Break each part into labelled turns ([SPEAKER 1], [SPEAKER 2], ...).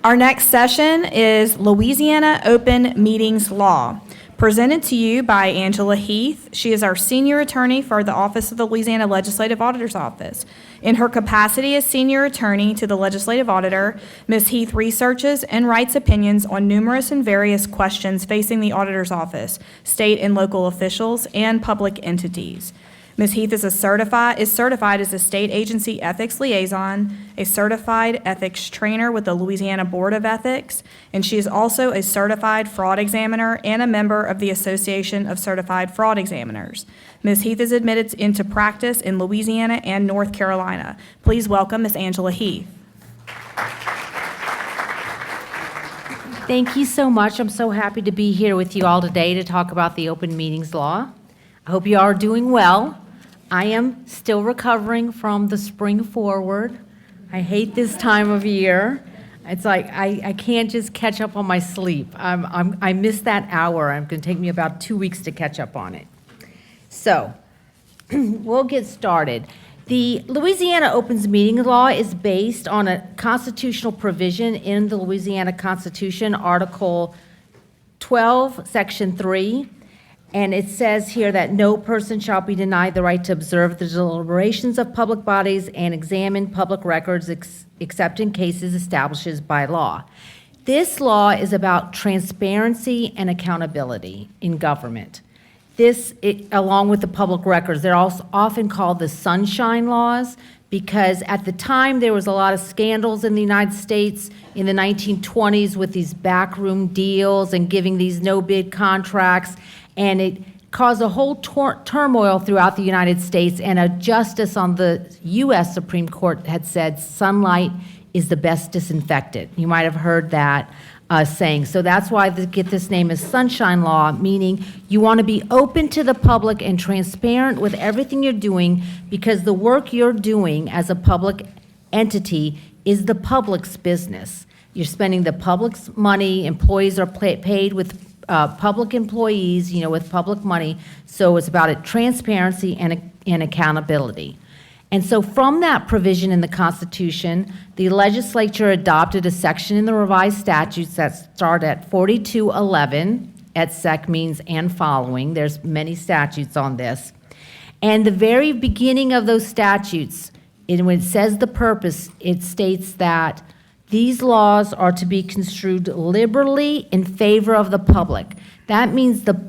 [SPEAKER 1] Our next session is Louisiana Open Meetings Law, presented to you by Angela Heath. She is our senior attorney for the Office of the Louisiana Legislative Auditor's Office. In her capacity as senior attorney to the Legislative Auditor, Ms. Heath researches and writes opinions on numerous and various questions facing the Auditor's Office, state and local officials, and public entities. Ms. Heath is certified as a state agency ethics liaison, a certified ethics trainer with the Louisiana Board of Ethics, and she is also a certified fraud examiner and a member of the Association of Certified Fraud Examiners. Ms. Heath is admitted into practice in Louisiana and North Carolina. Please welcome Ms. Angela Heath.
[SPEAKER 2] Thank you so much. I'm so happy to be here with you all today to talk about the Open Meetings Law. I hope you all are doing well. I am still recovering from the spring forward. I hate this time of year. It's like I can't just catch up on my sleep. I missed that hour. It's going to take me about 2 weeks to catch up on it. So we'll get started. The Louisiana Open Meetings Law is based on a constitutional provision in the Louisiana Constitution, Article 12, Section 3. And it says here that no person shall be denied the right to observe the deliberations of public bodies and examine public records except in cases established by law. This law is about transparency and accountability in government. Along with the public records, they're also often called the sunshine laws because at the time there was a lot of scandals in the United States in the 1920s with these backroom deals and giving these no-bid contracts. And it caused a whole turmoil throughout the United States, and a justice on the U.S. Supreme Court had said sunlight is the best disinfectant. You might have heard that saying. So that's why they get this name as sunshine law, meaning you want to be open to the public and transparent with everything you're doing because the work you're doing as a public entity is the public's business. You're spending the public's money, employees are paid with public employees, with public money. So it's about transparency and accountability. And so from that provision in the Constitution, the legislature adopted a section in the revised statutes that start at 4211, et sec means and following. There's many statutes on this. And the very beginning of those statutes, when it says the purpose, it states that these laws are to be construed liberally in favor of the public. That means the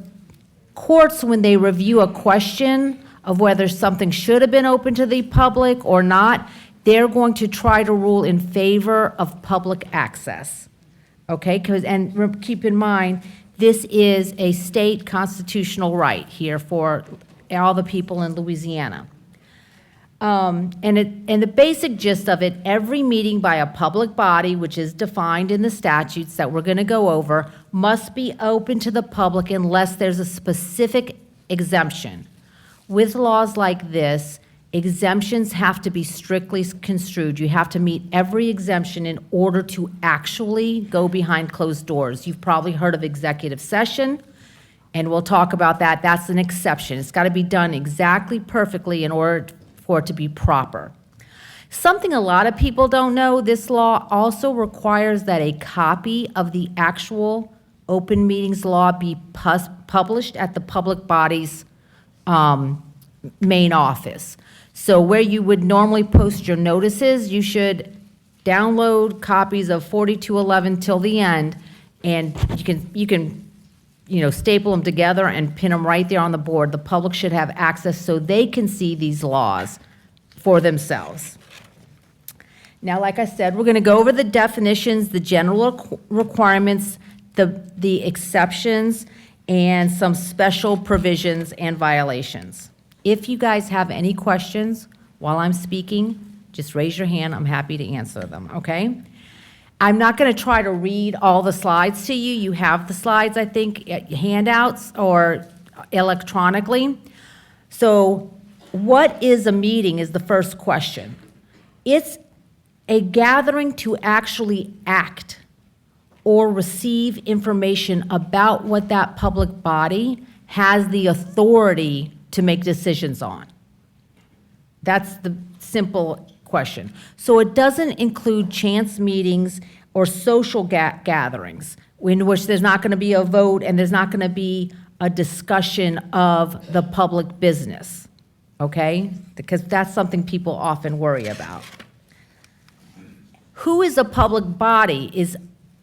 [SPEAKER 2] courts, when they review a question of whether something should have been open to the public or not, they're going to try to rule in favor of public access. Okay, and keep in mind, this is a state constitutional right here for all the people in Louisiana. And the basic gist of it, every meeting by a public body, which is defined in the statutes that we're going to go over, must be open to the public unless there's a specific exemption. With laws like this, exemptions have to be strictly construed. You have to meet every exemption in order to actually go behind closed doors. You've probably heard of executive session, and we'll talk about that. That's an exception. It's got to be done exactly perfectly in order for it to be proper. Something a lot of people don't know, this law also requires that a copy of the actual open meetings law be published at the public body's main office. So where you would normally post your notices, you should download copies of 4211 till the end, and you can staple them together and pin them right there on the board. The public should have access so they can see these laws for themselves. Now, like I said, we're going to go over the definitions, the general requirements, the exceptions, and some special provisions and violations. If you guys have any questions while I'm speaking, just raise your hand. I'm happy to answer them, okay? I'm not going to try to read all the slides to you. You have the slides, I think, handouts or electronically. So what is a meeting is the first question. It's a gathering to actually act or receive information about what that public body has the authority to make decisions on. That's the simple question. So it doesn't include chance meetings or social gatherings in which there's not going to be a vote and there's not going to be a discussion of the public business, okay? Because that's something people often worry about. Who is a public body? Is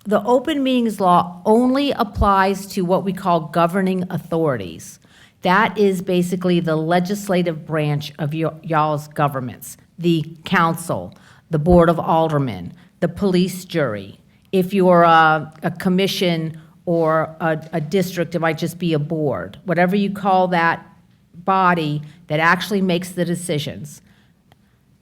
[SPEAKER 2] the open meetings law only applies to what we call governing authorities. That is basically the legislative branch of y'all's governments, the council, the board of aldermen, the police jury. If you're a commission or a district, it might just be a board. Whatever you call that body that actually makes the decisions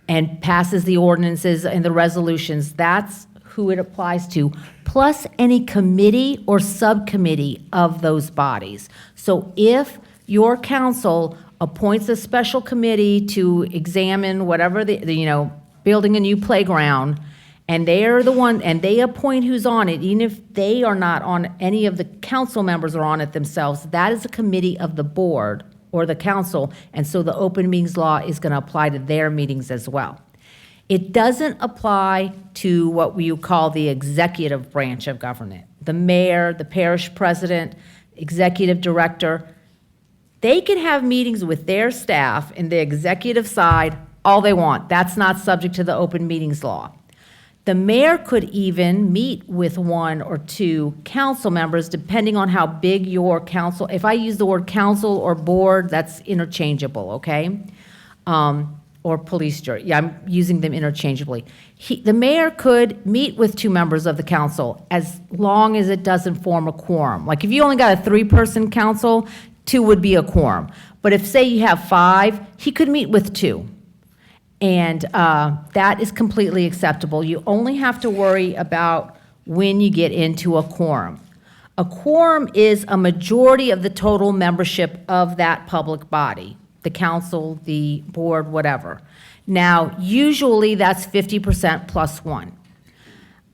[SPEAKER 2] and passes the ordinances and the resolutions, that's who it applies to, plus any committee or subcommittee of those bodies. So if your council appoints a special committee to examine whatever building a new playground, and they're the one, and they appoint who's on it, even if they are not on, any of the council members are on it themselves, that is a committee of the board or the council, and so the open meetings law is going to apply to their meetings as well. It doesn't apply to what we call the executive branch of government. The mayor, the parish president, executive director, they can have meetings with their staff in the executive side all they want. That's not subject to the open meetings law. The mayor could even meet with one or two council members, depending on how big your council, if I use the word council or board, that's interchangeable, okay? Or police jury, yeah, I'm using them interchangeably. The mayor could meet with two members of the council as long as it doesn't form a quorum. Like if you only got a 3-person council, 2 would be a quorum. But if, say, you have 5, he could meet with 2. And that is completely acceptable. You only have to worry about when you get into a quorum. A quorum is a majority of the total membership of that public body, the council, the board, whatever. Now, usually that's 50% plus 1.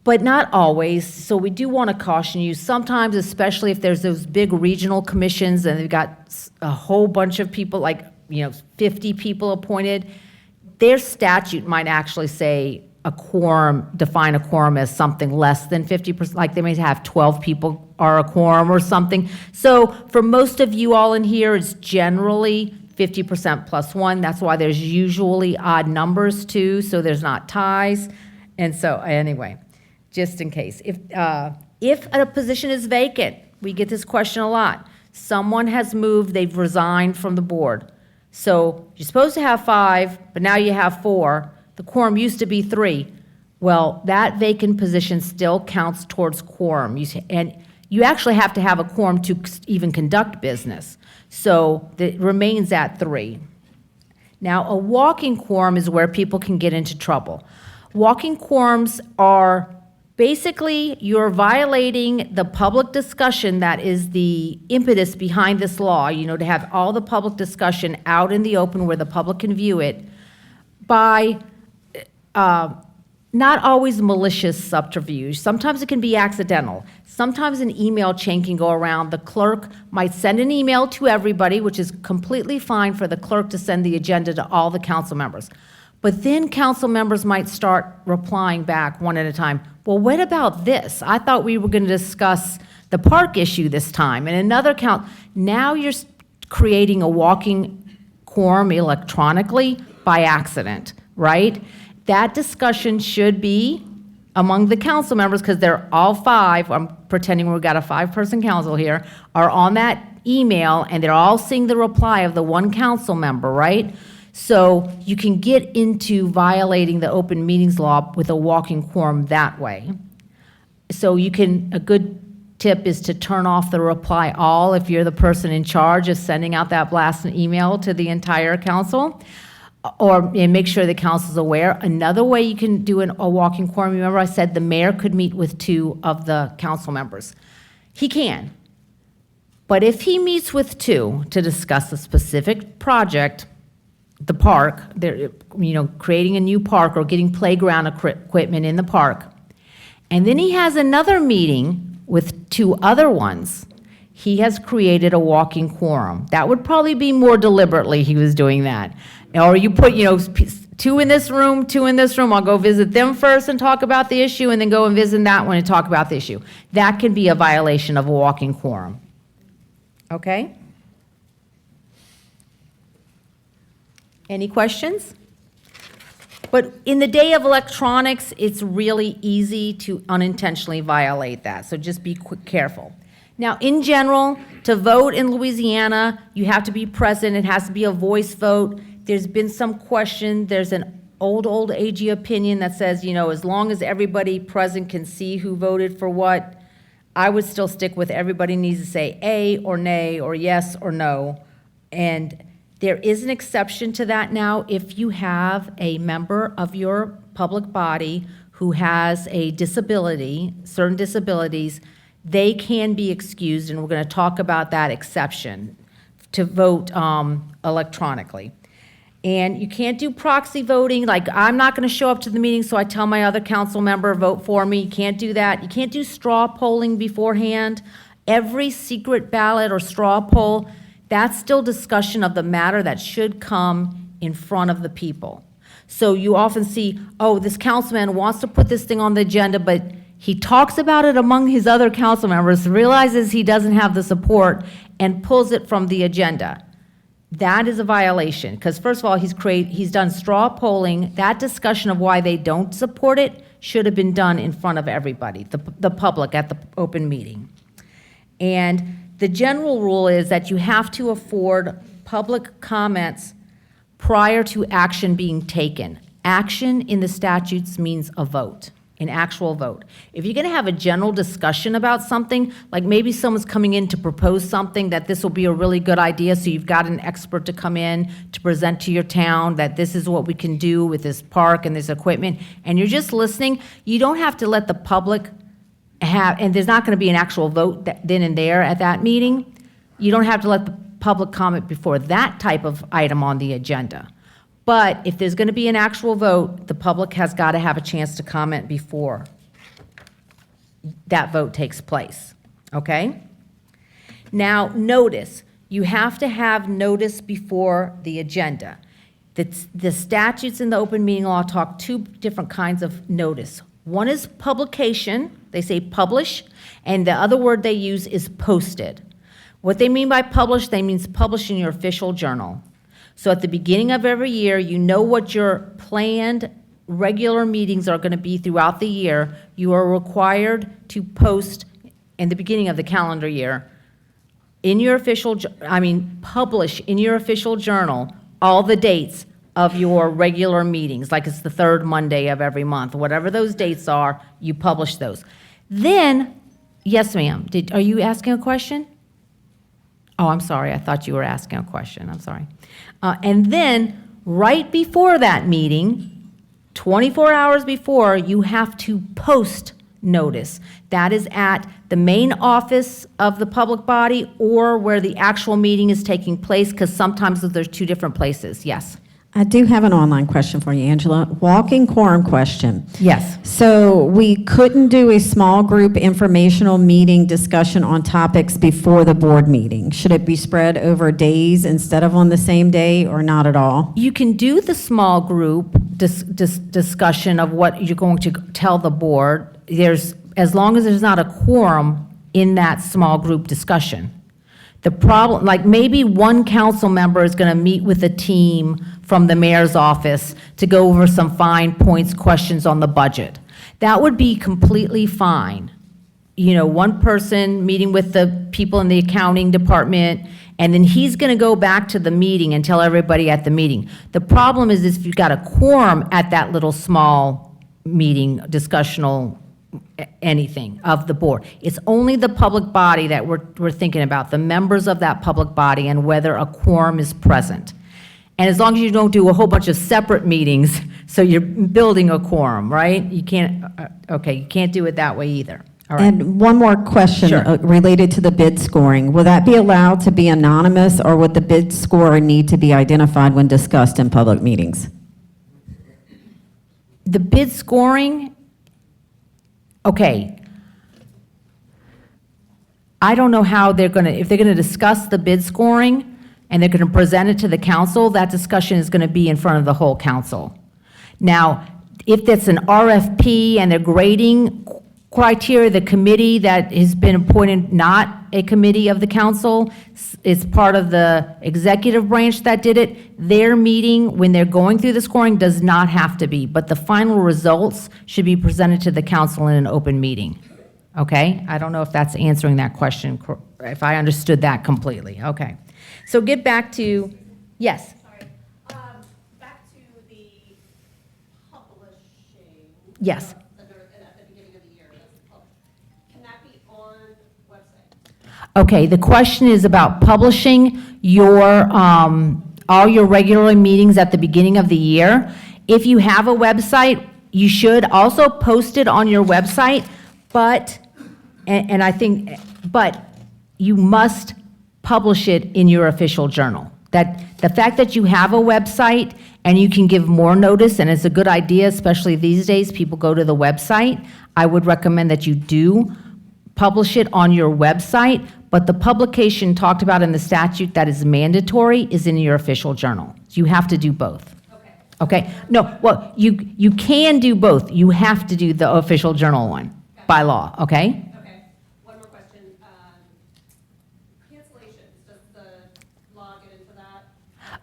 [SPEAKER 2] But not always, so we do want to caution you. Sometimes, especially if there's those big regional commissions and they've got a whole bunch of people, like 50 people appointed, their statute might actually say a quorum, define a quorum as something less than 50%, like they may have 12 people are a quorum or something. So for most of you all in here, it's generally 50% plus 1. That's why there's usually odd numbers too, so there's not ties. And so anyway, just in case. If a position is vacant, we get this question a lot. Someone has moved, they've resigned from the board. So you're supposed to have 5, but now you have 4. The quorum used to be 3. Well, that vacant position still counts towards quorum. And you actually have to have a quorum to even conduct business. So it remains at 3. Now, a walking quorum is where people can get into trouble. Walking quorums are basically, you're violating the public discussion that is the impetus behind this law, to have all the public discussion out in the open where the public can view it, by not always malicious subterfuge. Sometimes it can be accidental. Sometimes an email chain can go around. The clerk might send an email to everybody, which is completely fine for the clerk to send the agenda to all the council members. But then council members might start replying back one at a time. Well, what about this? I thought we were going to discuss the park issue this time. And another count. Now you're creating a walking quorum electronically by accident, right? That discussion should be among the council members, because they're all 5, I'm pretending we've got a 5-person council here, are on that email, and they're all seeing the reply of the one council member, right? So you can get into violating the open meetings law with a walking quorum that way. So a good tip is to turn off the reply all if you're the person in charge of sending out that blast email to the entire council, and make sure the council's aware. Another way you can do a walking quorum, remember I said the mayor could meet with 2 of the council members. He can. But if he meets with 2 to discuss a specific project, the park, creating a new park or getting playground equipment in the park, and then he has another meeting with 2 other ones, he has created a walking quorum. That would probably be more deliberately he was doing that. Or you put, two in this room, two in this room. I'll go visit them first and talk about the issue, and then go and visit that one and talk about the issue. That can be a violation of a walking quorum. Okay? Any questions? But in the day of electronics, it's really easy to unintentionally violate that, so just be careful. Now, in general, to vote in Louisiana, you have to be present. It has to be a voice vote. There's been some question. There's an old AG opinion that says, as long as everybody present can see who voted for what, I would still stick with everybody needs to say A or nay or yes or no. And there is an exception to that now if you have a member of your public body who has a disability, certain disabilities, they can be excused, and we're going to talk about that exception to vote electronically. And you can't do proxy voting, like I'm not going to show up to the meeting, so I tell my other council member, vote for me. You can't do that. You can't do straw polling beforehand. Every secret ballot or straw poll, that's still discussion of the matter that should come in front of the people. So you often see, oh, this councilman wants to put this thing on the agenda, but he talks about it among his other council members, realizes he doesn't have the support, and pulls it from the agenda. That is a violation, because first of all, he's done straw polling. That discussion of why they don't support it should have been done in front of everybody, the public at the open meeting. And the general rule is that you have to afford public comments prior to action being taken. Action in the statutes means a vote, an actual vote. If you're going to have a general discussion about something, like maybe someone's coming in to propose something that this will be a really good idea, so you've got an expert to come in to present to your town that this is what we can do with this park and this equipment, and you're just listening, you don't have to let the public and there's not going to be an actual vote then and there at that meeting. You don't have to let the public comment before that type of item on the agenda. But if there's going to be an actual vote, the public has got to have a chance to comment before that vote takes place, okay? Now, notice, you have to have notice before the agenda. The statutes in the open meeting law talk two different kinds of notice. One is publication, they say publish, and the other word they use is posted. What they mean by publish, they mean publish in your official journal. So at the beginning of every year, you know what your planned regular meetings are going to be throughout the year. You are required to post in the beginning of the calendar year in your publish in your official journal all the dates of your regular meetings, like it's the third Monday of every month, whatever those dates are, you publish those. Then, yes, ma'am, are you asking a question? Oh, I'm sorry, I thought you were asking a question, I'm sorry. And then, right before that meeting, 24 hours before, you have to post notice. That is at the main office of the public body or where the actual meeting is taking place, because sometimes there's two different places, yes.
[SPEAKER 3] I do have an online question for you, Angela. Walking quorum question.
[SPEAKER 2] Yes.
[SPEAKER 3] So we couldn't do a small group informational meeting discussion on topics before the board meeting. Should it be spread over days instead of on the same day, or not at all?
[SPEAKER 2] You can do the small group discussion of what you're going to tell the board. As long as there's not a quorum in that small group discussion. The problem, like maybe one council member is going to meet with a team from the mayor's office to go over some fine points questions on the budget. That would be completely fine. One person meeting with the people in the accounting department, and then he's going to go back to the meeting and tell everybody at the meeting. The problem is if you've got a quorum at that little small meeting, discussional anything of the board. It's only the public body that we're thinking about, the members of that public body and whether a quorum is present. And as long as you don't do a whole bunch of separate meetings, so you're building a quorum, right? You can't, you can't do it that way either. All right.
[SPEAKER 3] And one more question
[SPEAKER 2] Sure.
[SPEAKER 3] Related to the bid scoring. Will that be allowed to be anonymous, or would the bid scorer need to be identified when discussed in public meetings?
[SPEAKER 2] The bid scoring, okay. I don't know how if they're going to discuss the bid scoring and they're going to present it to the council, that discussion is going to be in front of the whole council. Now, if that's an RFP and they're grading criteria, the committee that has been appointed, not a committee of the council, is part of the executive branch that did it. Their meeting, when they're going through the scoring, does not have to be, but the final results should be presented to the council in an open meeting. Okay? I don't know if that's answering that question, if I understood that completely. Okay. So get back to, yes?
[SPEAKER 4] Sorry. Back to the publishing.
[SPEAKER 2] Yes.
[SPEAKER 4] At the beginning of the year, that's published. Can that be on website?
[SPEAKER 2] Okay, the question is about publishing your, all your regular meetings at the beginning of the year. If you have a website, you should also post it on your website, but, and I think, but you must publish it in your official journal. That the fact that you have a website and you can give more notice, and it's a good idea, especially these days, people go to the website, I would recommend that you do publish it on your website, but the publication talked about in the statute that is mandatory is in your official journal. So you have to do both.
[SPEAKER 4] Okay.
[SPEAKER 2] Okay? No, well, you can do both. You have to do the official journal one by law, okay?
[SPEAKER 4] Okay. One more question. Cancellations, does the law get into that?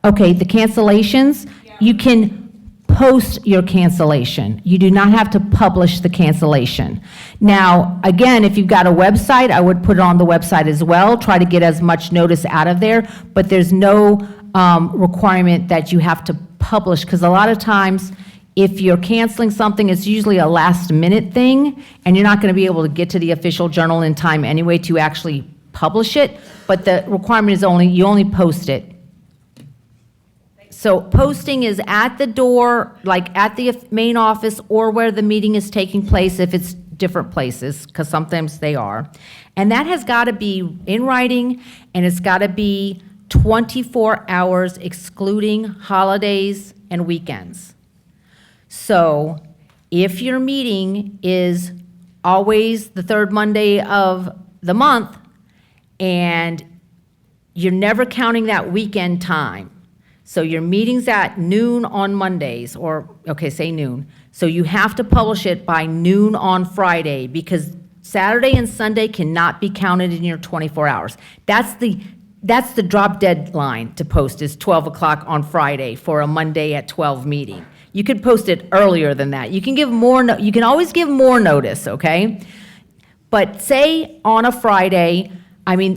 [SPEAKER 2] Okay, the cancellations, you can post your cancellation. You do not have to publish the cancellation. Now, again, if you've got a website, I would put it on the website as well, try to get as much notice out of there, but there's no requirement that you have to publish, because a lot of times, if you're canceling something, it's usually a last-minute thing, and you're not going to be able to get to the official journal in time anyway to actually publish it, but the requirement is you only post it. So posting is at the door, like at the main office, or where the meeting is taking place, if it's different places, because sometimes they are. And that has got to be in writing, and it's got to be 24 hours excluding holidays and weekends. So if your meeting is always the third Monday of the month, and you're never counting that weekend time, so your meeting's at noon on Mondays, or, okay, say noon. So you have to publish it by noon on Friday, because Saturday and Sunday cannot be counted in your 24 hours. That's the drop deadline to post, is 12 o'clock on Friday for a Monday at 12 meeting. You could post it earlier than that. You can give more, you can always give more notice, okay? But say on a Friday,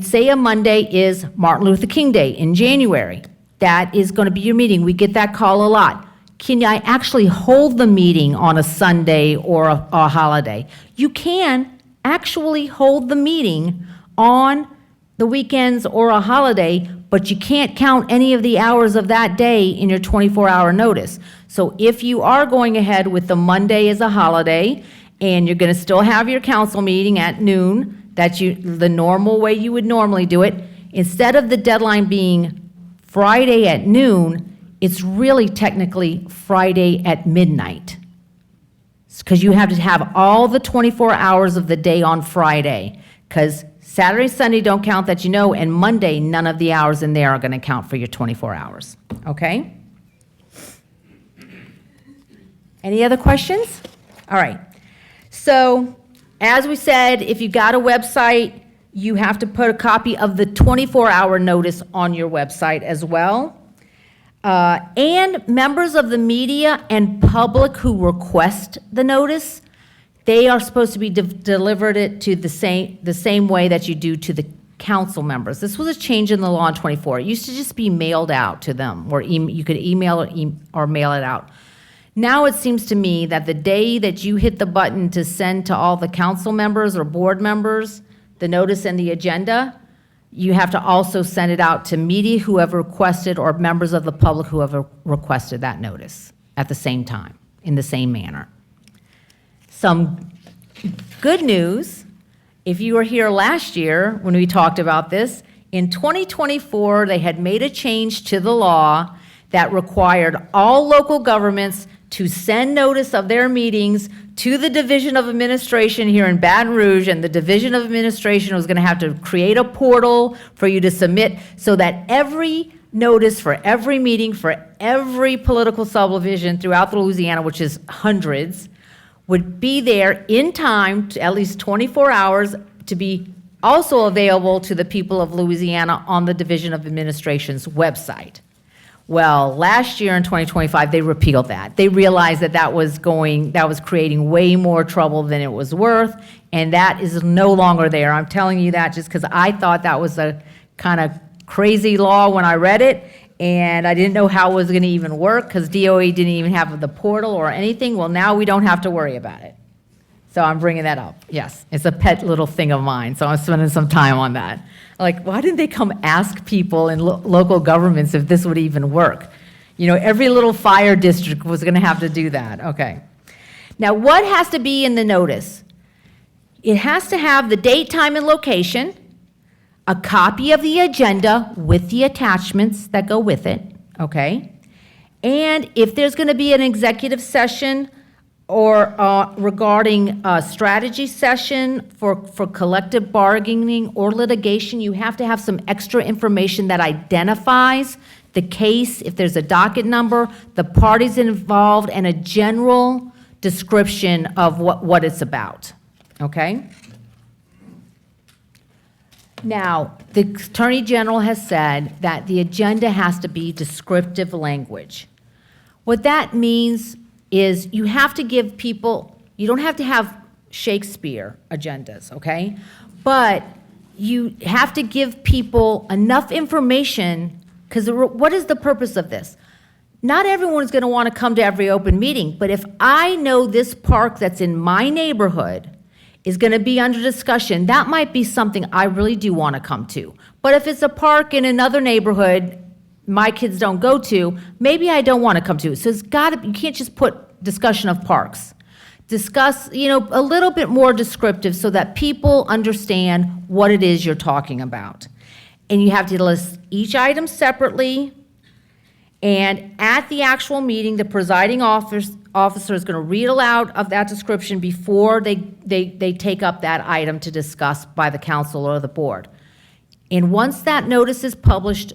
[SPEAKER 2] say a Monday is Martin Luther King Day in January. That is going to be your meeting. We get that call a lot. Can I actually hold the meeting on a Sunday or a holiday? You can actually hold the meeting on the weekends or a holiday, but you can't count any of the hours of that day in your 24-hour notice. So if you are going ahead with the Monday as a holiday, and you're going to still have your council meeting at noon, the normal way you would normally do it, instead of the deadline being Friday at noon, it's really technically Friday at midnight. Because you have to have all the 24 hours of the day on Friday, because Saturday, Sunday don't count that and Monday, none of the hours in there are going to count for your 24 hours, okay? Any other questions? All right. So, as we said, if you've got a website, you have to put a copy of the 24-hour notice on your website as well. And members of the media and public who request the notice, they are supposed to be delivered it to the same way that you do to the council members. This was a change in the law in 24. It used to just be mailed out to them, or you could email or mail it out. Now it seems to me that the day that you hit the button to send to all the council members or board members the notice and the agenda, you have to also send it out to media who have requested, or members of the public who have requested that notice at the same time, in the same manner. Some good news, if you were here last year when we talked about this, in 2024, they had made a change to the law that required all local governments to send notice of their meetings to the Division of Administration here in Baton Rouge, and the Division of Administration was going to have to create a portal for you to submit, so that every notice for every meeting, for every political subdivision throughout Louisiana, which is hundreds, would be there in time, to at least 24 hours, to be also available to the people of Louisiana on the Division of Administration's website. Well, last year in 2025, they repealed that. They realized that that was creating way more trouble than it was worth, and that is no longer there. I'm telling you that just because I thought that was a kind of crazy law when I read it, and I didn't know how it was going to even work because DOE didn't even have the portal or anything. Well, now we don't have to worry about it. So I'm bringing that up. Yes, it's a pet little thing of mine, so I'm spending some time on that. Like, why didn't they come ask people in local governments if this would even work? You know, every little fire district was going to have to do that. Okay. Now, what has to be in the notice? It has to have the date, time, and location, a copy of the agenda with the attachments that go with it, okay? And if there's going to be an executive session or regarding a strategy session for collective bargaining or litigation, you have to have some extra information that identifies the case, if there's a docket number, the parties involved, and a general description of what it's about, okay? Now, the Attorney General has said that the agenda has to be descriptive language. What that means is you have to give people, you don't have to have Shakespeare agendas, okay? But you have to give people enough information, because what is the purpose of this? Not everyone is going to want to come to every open meeting, but if I know this park that's in my neighborhood is going to be under discussion, that might be something I really do want to come to. But if it's a park in another neighborhood my kids don't go to, maybe I don't want to come to. So it's got to, you can't just put discussion of parks. Discuss, you know, a little bit more descriptive so that people understand what it is you're talking about. And you have to list each item separately. And at the actual meeting, the presiding officer is going to read aloud of that description before they take up that item to discuss by the council or the board. And once that notice is published,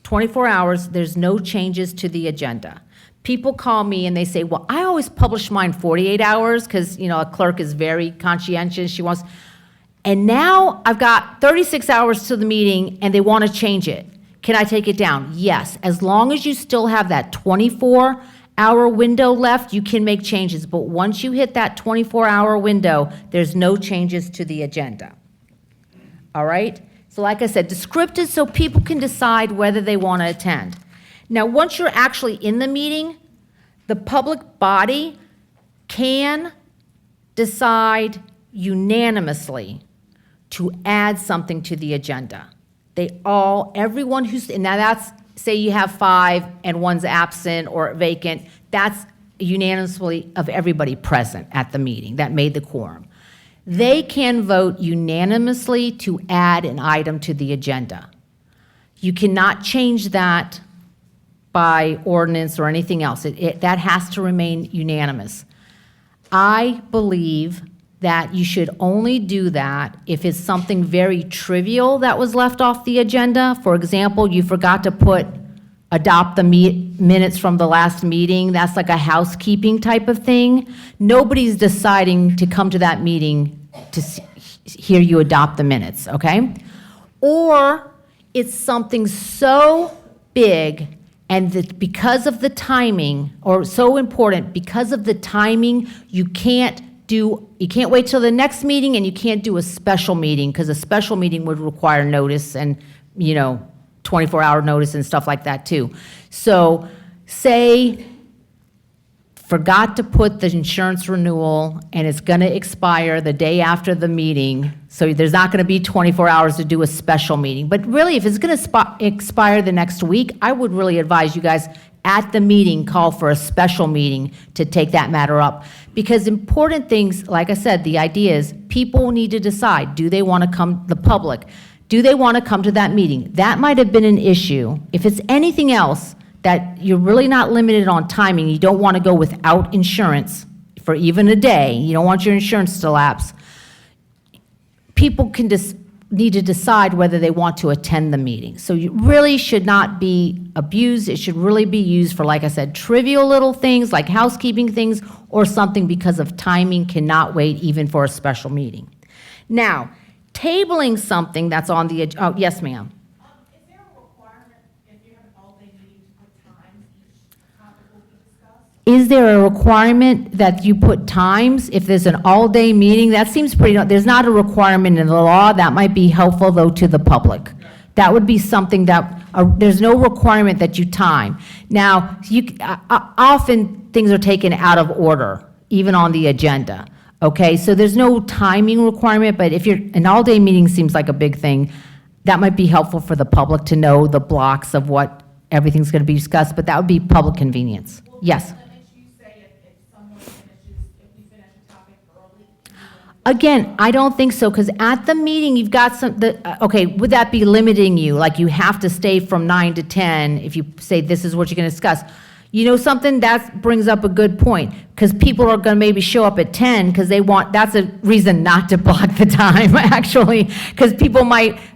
[SPEAKER 2] 24 hours, there's no changes to the agenda. People call me and they say, well, I always publish mine 48 hours because, you know, a clerk is very conscientious. She wants, and now I've got 36 hours to the meeting and they want to change it. Can I take it down? Yes. As long as you still have that 24-hour window left, you can make changes. But once you hit that 24-hour window, there's no changes to the agenda. All right? So like I said, descriptive so people can decide whether they want to attend. Now, once you're actually in the meeting, the public body can decide unanimously to add something to the agenda. Everyone who's, and now that's, say you have 5 and one's absent or vacant, that's unanimously of everybody present at the meeting that made the quorum. They can vote unanimously to add an item to the agenda. You cannot change that by ordinance or anything else. That has to remain unanimous. I believe that you should only do that if it's something very trivial that was left off the agenda. For example, you forgot to adopt the minutes from the last meeting. That's like a housekeeping type of thing. Nobody's deciding to come to that meeting to hear you adopt the minutes, okay? Or it's something so big and that because of the timing, or so important, because of the timing, you can't wait till the next meeting, and you can't do a special meeting, because a special meeting would require notice and, 24-hour notice and stuff like that too. So say, forgot to put the insurance renewal, and it's gonna expire the day after the meeting, so there's not gonna be 24 hours to do a special meeting. But really, if it's gonna expire the next week, I would really advise you guys at the meeting, call for a special meeting to take that matter up. Because important things, like I said, the idea is people need to decide, do they want to come, the public, do they want to come to that meeting? That might have been an issue. If it's anything else that you're really not limited on timing, you don't want to go without insurance for even a day, you don't want your insurance to lapse, people can just need to decide whether they want to attend the meeting. So you really should not be abused. It should really be used for, like I said, trivial little things like housekeeping things or something because of timing cannot wait even for a special meeting. Now, tabling something that's on the, oh, yes, ma'am.
[SPEAKER 1] Is there a requirement if you have an all-day meeting to put times each topic will be discussed?
[SPEAKER 2] Is there a requirement that you put times if there's an all-day meeting? That seems pretty, there's not a requirement in the law. That might be helpful, though, to the public. That would be something that, there's no requirement that you time. Now, often things are taken out of order, even on the agenda, okay? So there's no timing requirement, but if an all-day meeting seems like a big thing, that might be helpful for the public to know the blocks of what everything's going to be discussed, but that would be public convenience. Yes? Again, I don't think so, because at the meeting, you've got okay, would that be limiting you? Like you have to stay from 9 to 10 if you say this is what you're going to discuss? You know something, that brings up a good point, because people are going to maybe show up at 10 because they want, that's a reason not to block the time, actually, because people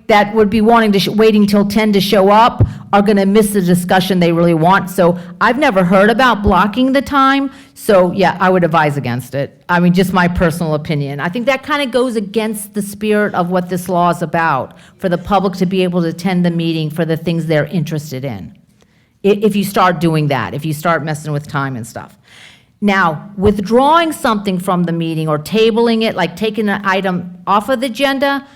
[SPEAKER 2] that would be wanting to, waiting till 10 to show up are going to miss the discussion they really want. So I've never heard about blocking the time, so yeah, I would advise against it. I mean, just my personal opinion. I think that kind of goes against the spirit of what this law is about, for the public to be able to attend the meeting for the things they're interested in. If you start doing that, if you start messing with time and stuff. Now, withdrawing something from the meeting or tabling it, like taking an item off of the agenda,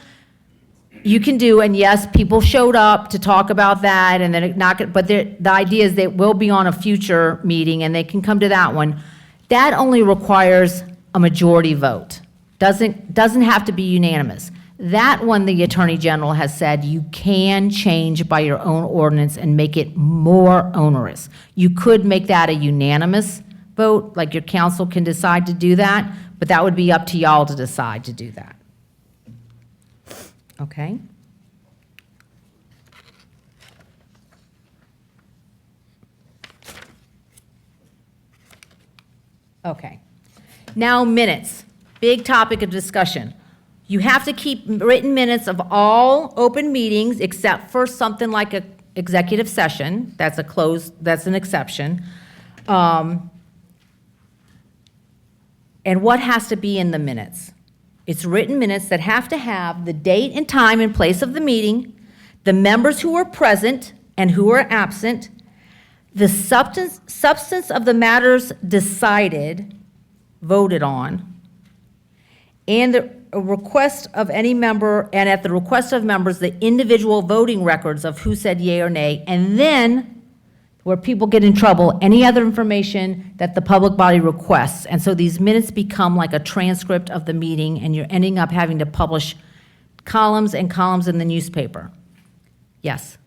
[SPEAKER 2] you can do, and yes, people showed up to talk about that, and then but the idea is they will be on a future meeting, and they can come to that one. That only requires a majority vote. Doesn't have to be unanimous. That one, the Attorney General has said you can change by your own ordinance and make it more onerous. You could make that a unanimous vote, like your council can decide to do that, but that would be up to y'all to decide to do that. Okay? Okay. Now, minutes. Big topic of discussion. You have to keep written minutes of all open meetings except for something like an executive session. That's an exception. And what has to be in the minutes? It's written minutes that have to have the date and time and place of the meeting, the members who were present and who were absent, the substance of the matters decided, voted on, and a request of any member, and at the request of members, the individual voting records of who said yea or nay, and then, where people get in trouble, any other information that the public body requests. And so these minutes become like a transcript of the meeting, and you're ending up having to publish columns and columns in the newspaper. Yes?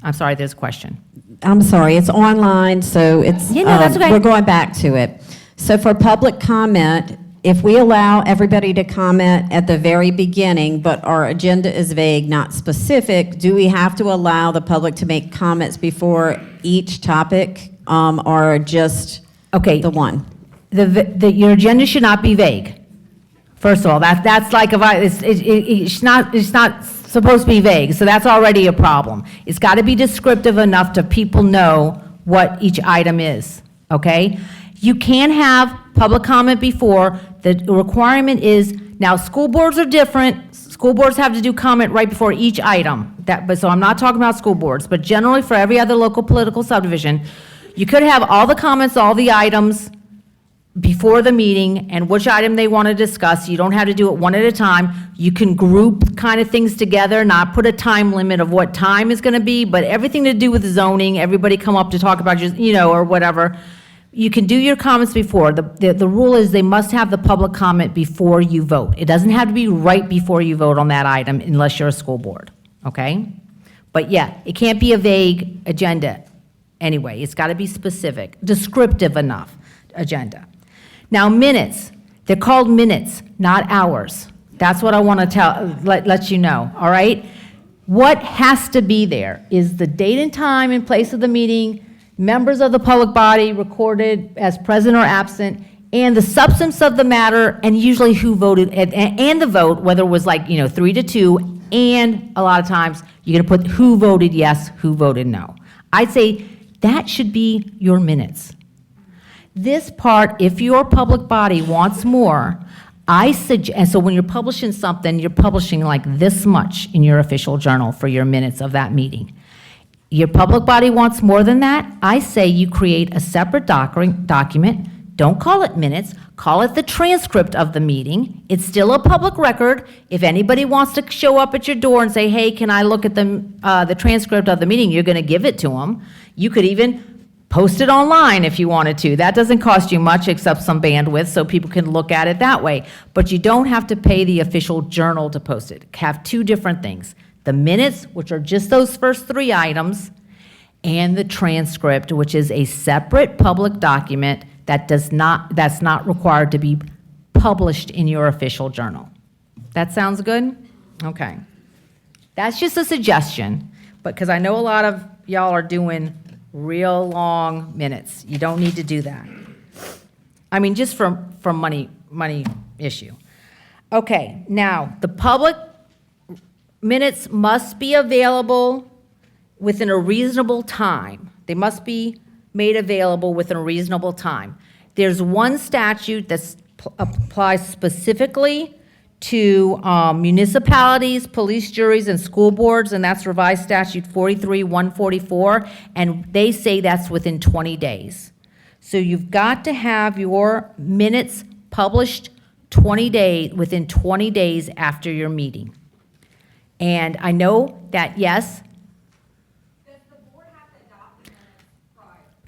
[SPEAKER 2] I'm sorry, there's a question.
[SPEAKER 3] I'm sorry, it's online, so it's,
[SPEAKER 2] Yeah, no, that's okay.
[SPEAKER 3] we're going back to it. So for public comment, if we allow everybody to comment at the very beginning, but our agenda is vague, not specific, do we have to allow the public to make comments before each topic, or just
[SPEAKER 2] Okay.
[SPEAKER 3] the one?
[SPEAKER 2] Your agenda should not be vague. First of all, that's like, it's not supposed to be vague, so that's already a problem. It's got to be descriptive enough to people know what each item is, okay? You can have public comment before. The requirement is, now school boards are different. School boards have to do comment right before each item. So I'm not talking about school boards, but generally for every other local political subdivision, you could have all the comments, all the items before the meeting and which item they want to discuss. You don't have to do it one at a time. You can group kind of things together, not put a time limit of what time is going to be, but everything to do with zoning, everybody come up to talk about, or whatever. You can do your comments before. The rule is they must have the public comment before you vote. It doesn't have to be right before you vote on that item unless you're a school board, okay? But yeah, it can't be a vague agenda anyway. It's got to be specific, descriptive enough agenda. Now, minutes. They're called minutes, not hours. That's what I want to let you know, all right? What has to be there is the date and time and place of the meeting, members of the public body recorded as present or absent, and the substance of the matter, and usually who voted, and the vote, whether it was 3-2, and a lot of times, you're going to put who voted yes, who voted no. I'd say that should be your minutes. This part, if your public body wants more, I suggest, and so when you're publishing something, you're publishing like this much in your official journal for your minutes of that meeting. Your public body wants more than that, I say you create a separate document. Don't call it minutes, call it the transcript of the meeting. It's still a public record. If anybody wants to show up at your door and say, hey, can I look at the transcript of the meeting, you're gonna give it to them. You could even post it online if you wanted to. That doesn't cost you much except some bandwidth, so people can look at it that way. But you don't have to pay the official journal to post it. Have two different things. The minutes, which are just those first 3 items, and the transcript, which is a separate public document that's not required to be published in your official journal. That sounds good? Okay. That's just a suggestion, but because I know a lot of y'all are doing real long minutes. You don't need to do that. I mean, just from money issue. Okay, now, the public minutes must be available within a reasonable time. They must be made available within a reasonable time. There's one statute that applies specifically to municipalities, police juries, and school boards, and that's revised statute 43-144, and they say that's within 20 days. So you've got to have your minutes published within 20 days after your meeting. And I know that, yes?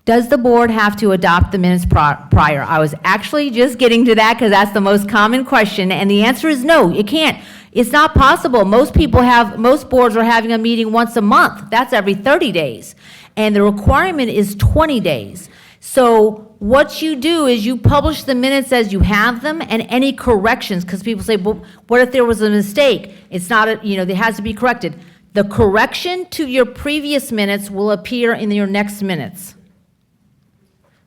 [SPEAKER 2] Does the board have to adopt the minutes prior? I was actually just getting to that because that's the most common question, and the answer is no, you can't. It's not possible. Most boards are having a meeting once a month. That's every 30 days. And the requirement is 20 days. So what you do is you publish the minutes as you have them and any corrections, because people say, well, what if there was a mistake? It's not, it has to be corrected. The correction to your previous minutes will appear in your next minutes.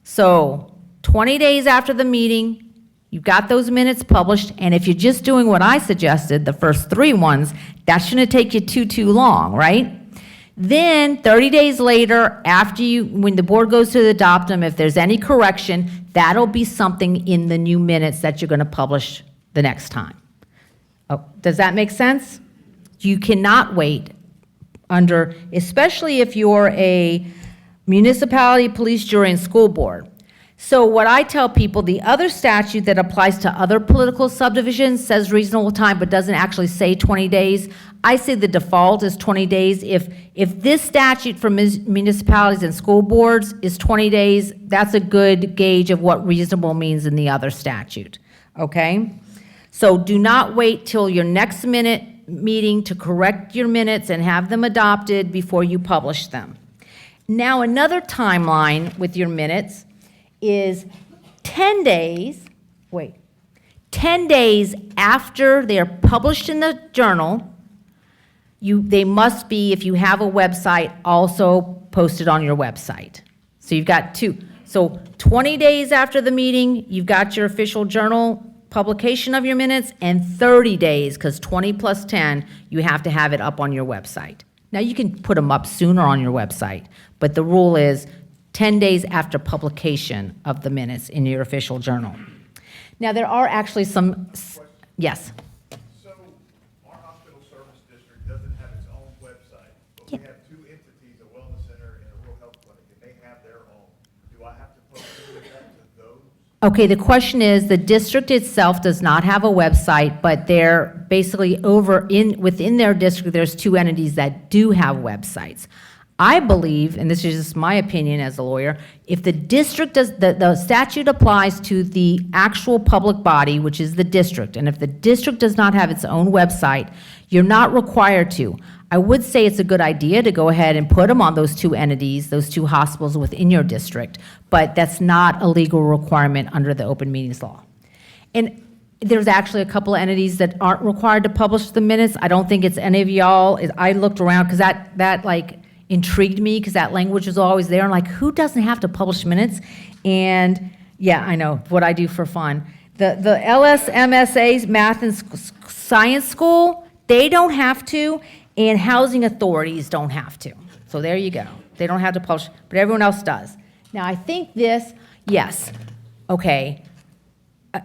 [SPEAKER 2] So 20 days after the meeting, you've got those minutes published, and if you're just doing what I suggested, the first 3 ones, that shouldn't take you too long, right? Then 30 days later, when the board goes to adopt them, if there's any correction, that'll be something in the new minutes that you're going to publish the next time. Oh, does that make sense? You cannot wait especially if you're a municipality, police jury, and school board. So what I tell people, the other statute that applies to other political subdivisions says reasonable time, but doesn't actually say 20 days. I say the default is 20 days. If this statute for municipalities and school boards is 20 days, that's a good gauge of what reasonable means in the other statute, okay? So do not wait till your next meeting to correct your minutes and have them adopted before you publish them. Now, another timeline with your minutes is 10 days after they're published in the journal, they must be, if you have a website, also posted on your website. So you've got 2. So 20 days after the meeting, you've got your official journal publication of your minutes, and 30 days, because 20 plus 10, you have to have it up on your website. Now, you can put them up sooner on your website, but the rule is 10 days after publication of the minutes in your official journal. Now, there are actually some, yes?
[SPEAKER 5] So, our hospital service district doesn't have its own website, but we have 2 entities, a wellness center and a rural health clinic, and they have their own. Do I have to post to those?
[SPEAKER 2] Okay, the question is, the district itself does not have a website, but they're basically within their district, there's 2 entities that do have websites. I believe, and this is just my opinion as a lawyer, if the district the statute applies to the actual public body, which is the district, and if the district does not have its own website, you're not required to. I would say it's a good idea to go ahead and put them on those 2 entities, those 2 hospitals within your district, but that's not a legal requirement under the Open Meetings Law. And there's actually a couple of entities that aren't required to publish the minutes. I don't think it's any of y'all. I looked around because that like intrigued me because that language was always there. I'm like, who doesn't have to publish minutes? And yeah, I know what I do for fun. The LSMSA's Math and Science School They don't have to, and housing authorities don't have to. So there you go. They don't have to publish, but everyone else does. Now, I think this, yes, okay.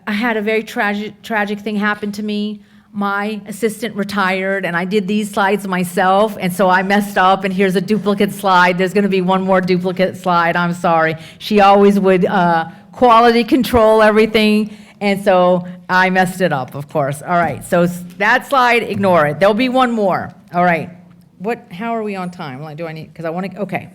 [SPEAKER 2] I had a very tragic thing happen to me. My assistant retired, and I did these slides myself, and so I messed up, and here's a duplicate slide. There's going to be one more duplicate slide. I'm sorry. She always would quality control everything, and so I messed it up, of course. All right, so that slide, ignore it. There'll be one more. All right. How are we on time? Like, do I need, because I want to, okay.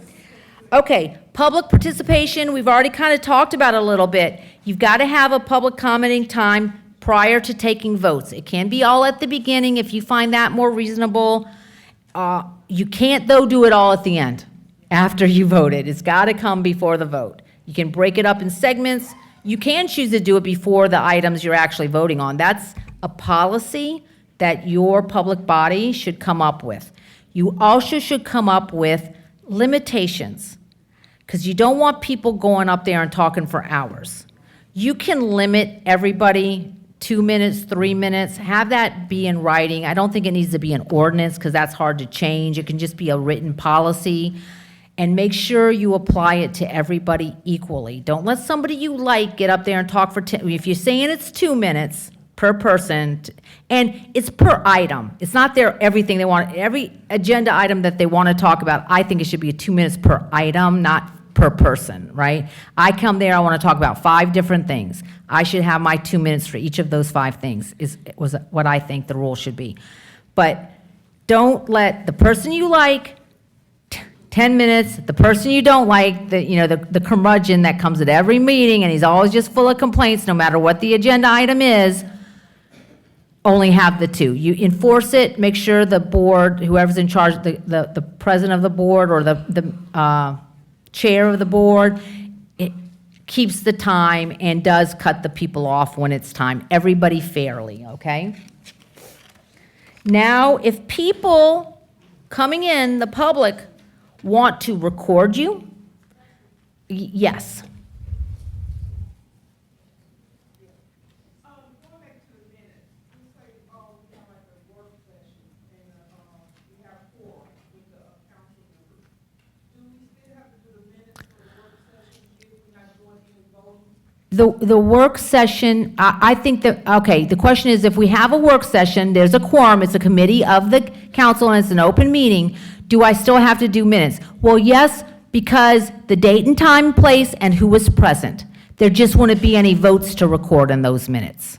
[SPEAKER 2] Okay, public participation, we've already kind of talked about it a little bit. You've got to have a public commenting time prior to taking votes. It can be all at the beginning if you find that more reasonable. You can't, though, do it all at the end, after you voted. It's got to come before the vote. You can break it up in segments. You can choose to do it before the items you're actually voting on. That's a policy that your public body should come up with. You also should come up with limitations, because you don't want people going up there and talking for hours. You can limit everybody 2 minutes, 3 minutes, have that be in writing. I don't think it needs to be an ordinance, because that's hard to change. It can just be a written policy, and make sure you apply it to everybody equally. Don't let somebody you like get up there and talk for 10, if you're saying it's 2 minutes per person, and it's per item. It's not their everything they want, every agenda item that they want to talk about, I think it should be 2 minutes per item, not per person, right? I come there, I want to talk about 5 different things. I should have my 2 minutes for each of those 5 things, was what I think the rule should be. But don't let the person you like, 10 minutes, the person you don't like, the curmudgeon that comes at every meeting, and he's always just full of complaints, no matter what the agenda item is, only have the 2. You enforce it, make sure the board, whoever's in charge, the president of the board or the chair of the board, it keeps the time and does cut the people off when it's time. Everybody fairly, okay? Now, if people coming in, the public, want to record you, yes.
[SPEAKER 6] Going back to the minutes, you say, we have like a work session and, we have quorum with the council members. Do we still have to do the minutes for the work session if we're not doing any voting?
[SPEAKER 2] The work session, I think that, okay, the question is, if we have a work session, there's a quorum, it's a committee of the council, and it's an open meeting, do I still have to do minutes? Well, yes, because the date and time, place, and who was present. There just wouldn't be any votes to record in those minutes.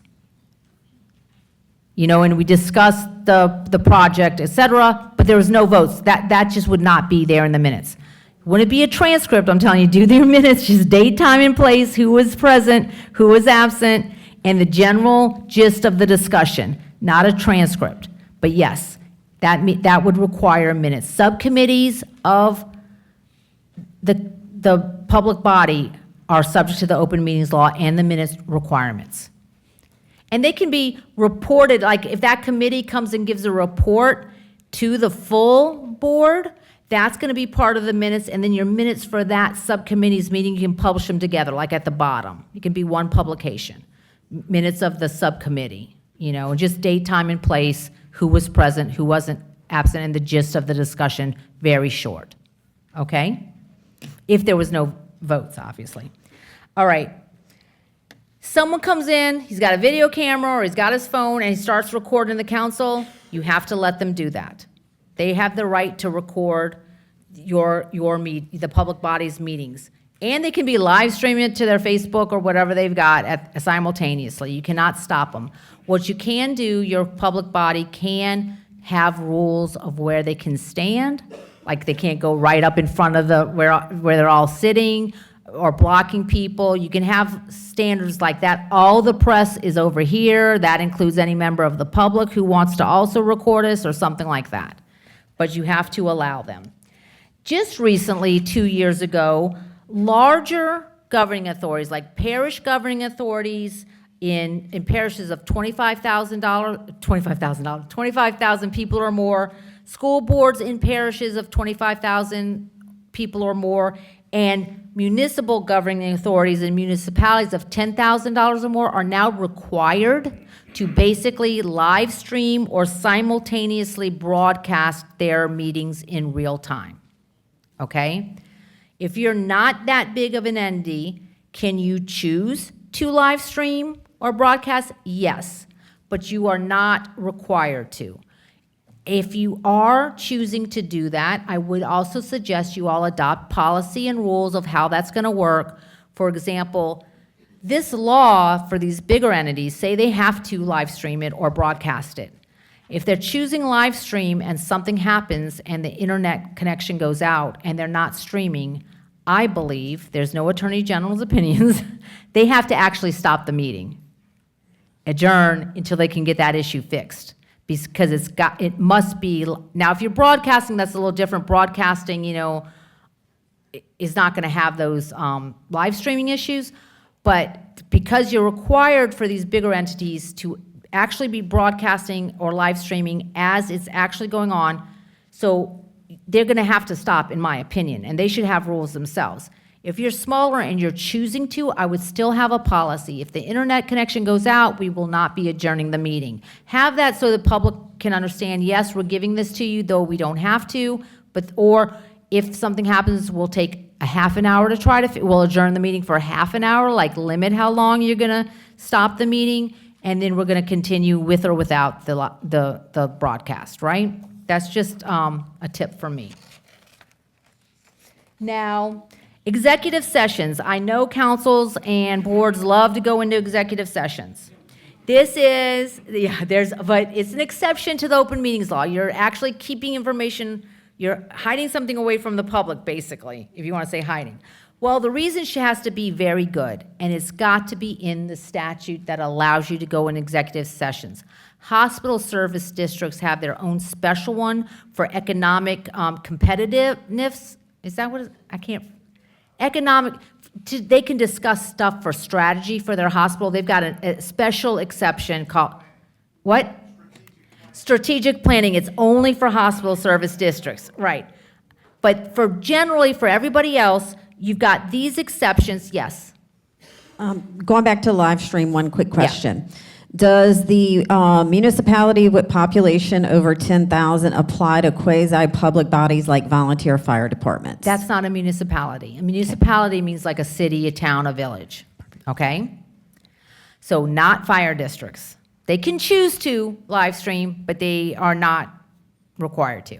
[SPEAKER 2] And we discussed the project, et cetera, but there was no votes. That just would not be there in the minutes. Wouldn't be a transcript, I'm telling you, do their minutes, just date, time, and place, who was present, who was absent, and the general gist of the discussion, not a transcript. But yes, that would require minutes. Subcommittees of the public body are subject to the open meetings law and the minutes requirements. And they can be reported, like if that committee comes and gives a report to the full board, that's going to be part of the minutes, and then your minutes for that subcommittee's meeting, you can publish them together, like at the bottom. It can be one publication. Minutes of the subcommittee, and just date, time, and place, who was present, who wasn't absent, and the gist of the discussion, very short. Okay? If there was no votes, obviously. All right. Someone comes in, he's got a video camera or he's got his phone and he starts recording the council, you have to let them do that. They have the right to record the public body's meetings. And they can be live streaming it to their Facebook or whatever they've got simultaneously. You cannot stop them. What you can do, your public body can have rules of where they can stand, like they can't go right up in front of where they're all sitting or blocking people. You can have standards like that. All the press is over here. That includes any member of the public who wants to also record us or something like that. But you have to allow them. Just recently, 2 years ago, larger governing authorities, like parish governing authorities in parishes of $25,000 people or more, school boards in parishes of 25,000 people or more, And municipal governing authorities and municipalities of $10,000 or more are now required to basically live stream or simultaneously broadcast their meetings in real time. Okay? If you're not that big of an entity, can you choose to live stream or broadcast? Yes, but you are not required to. If you are choosing to do that, I would also suggest you all adopt policy and rules of how that's going to work. For example, this law for these bigger entities, say they have to live stream it or broadcast it. If they're choosing live stream and something happens and the internet connection goes out and they're not streaming, I believe, there's no Attorney General's opinions, they have to actually stop the meeting, adjourn until they can get that issue fixed. Because it must be, now if you're broadcasting, that's a little different. Broadcasting, is not going to have those live streaming issues, but because you're required for these bigger entities to actually be broadcasting or live streaming as it's actually going on, so they're going to have to stop, in my opinion, and they should have rules themselves. If you're smaller and you're choosing to, I would still have a policy. If the internet connection goes out, we will not be adjourning the meeting. Have that so the public can understand, yes, we're giving this to you, though we don't have to, or if something happens, we'll take a half an hour to try to, we'll adjourn the meeting for a half an hour, like limit how long you're going to stop the meeting, and then we're going to continue with or without the broadcast, right? That's just a tip from me. Now, executive sessions. I know councils and boards love to go into executive sessions. This is, but it's an exception to the open meetings law. You're actually keeping information, you're hiding something away from the public, basically, if you want to say hiding. Well, the reason she has to be very good, and it's got to be in the statute that allows you to go in executive sessions. Hospital service districts have their own special one for economic competitiveness. Is that what I can't, they can discuss stuff for strategy for their hospital. They've got a special exception called, what? Strategic planning. It's only for hospital service districts, right. But generally, for everybody else, you've got these exceptions, yes.
[SPEAKER 3] Going back to live stream, one quick question. Does the municipality with population over 10,000 apply to quasi-public bodies like volunteer fire departments?
[SPEAKER 2] That's not a municipality. A municipality means like a city, a town, a village, okay? So not fire districts. They can choose to live stream, but they are not required to.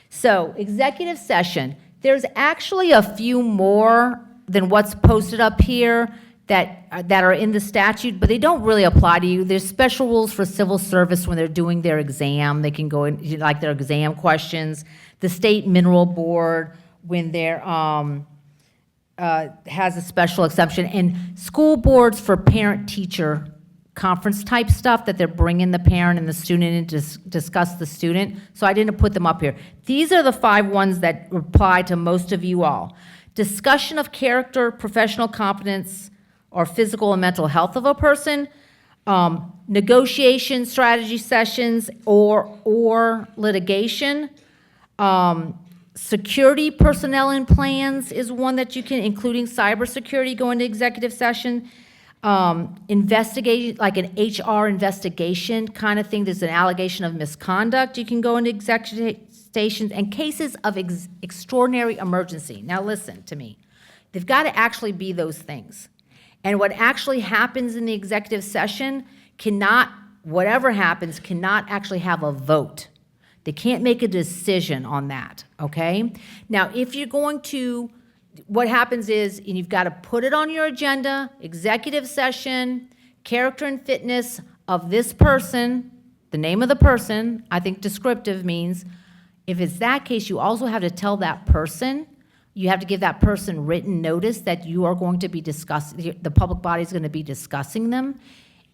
[SPEAKER 2] So executive session, there's actually a few more than what's posted up here that are in the statute, but they don't really apply to you. There's special rules for civil service when they're doing their exam. They can go in, like their exam questions. The State Mineral Board, when they're, has a special exception. And school boards for parent-teacher conference type stuff that they're bringing the parent and the student in to discuss the student. So I didn't put them up here. These are the 5 ones that apply to most of you all. Discussion of character, professional competence, or physical and mental health of a person, negotiation strategy sessions or litigation, security personnel and plans is one that you can, including cybersecurity, go into executive session, investigate, like an HR investigation kind of thing, there's an allegation of misconduct, you can go into executive sessions, and cases of extraordinary emergency. Now listen to me. They've got to actually be those things. And what actually happens in the executive session whatever happens, cannot actually have a vote. They can't make a decision on that, okay? Now, if you're going to, what happens is, and you've got to put it on your agenda, executive session, character and fitness of this person, the name of the person, I think descriptive means, if it's that case, you also have to tell that person, you have to give that person written notice that you are going to be discussing, the public body is going to be discussing them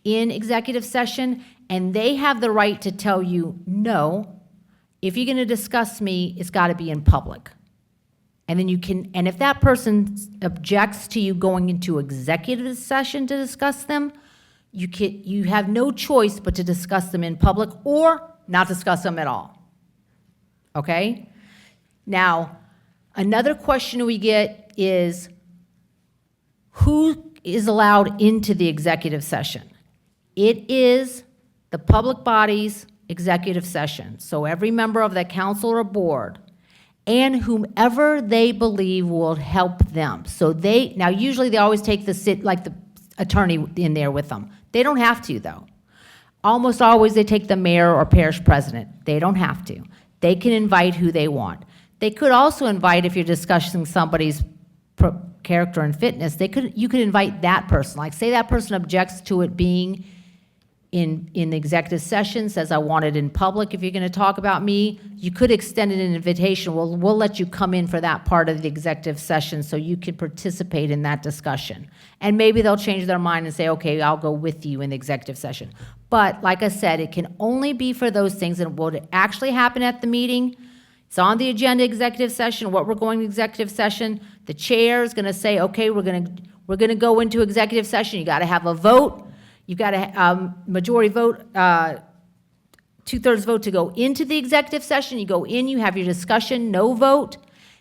[SPEAKER 2] in executive session, and they have the right to tell you, no, if you're going to discuss me, it's got to be in public. And then you can, and if that person objects to you going into executive session to discuss them, you have no choice but to discuss them in public or not discuss them at all. Okay? Now, Another question we get is, who is allowed into the executive session? It is the public body's executive session. So every member of the council or board and whomever they believe will help them. So now usually they always take the attorney in there with them. They don't have to though. Almost always they take the mayor or parish president. They don't have to. They can invite who they want. They could also invite, if you're discussing somebody's character and fitness, you could invite that person. Like say that person objects to it being in the executive session, says I want it in public. If you're going to talk about me, you could extend an invitation. We'll let you come in for that part of the executive session so you can participate in that discussion. And maybe they'll change their mind and say, okay, I'll go with you in the executive session. But like I said, it can only be for those things. And what actually happen at the meeting, it's on the agenda, executive session, what we're going to executive session. The chair is going to say, okay, we're going to go into executive session. You got to have a vote. You've got a majority vote, 2/3 vote to go into the executive session. You go in, you have your discussion, no vote.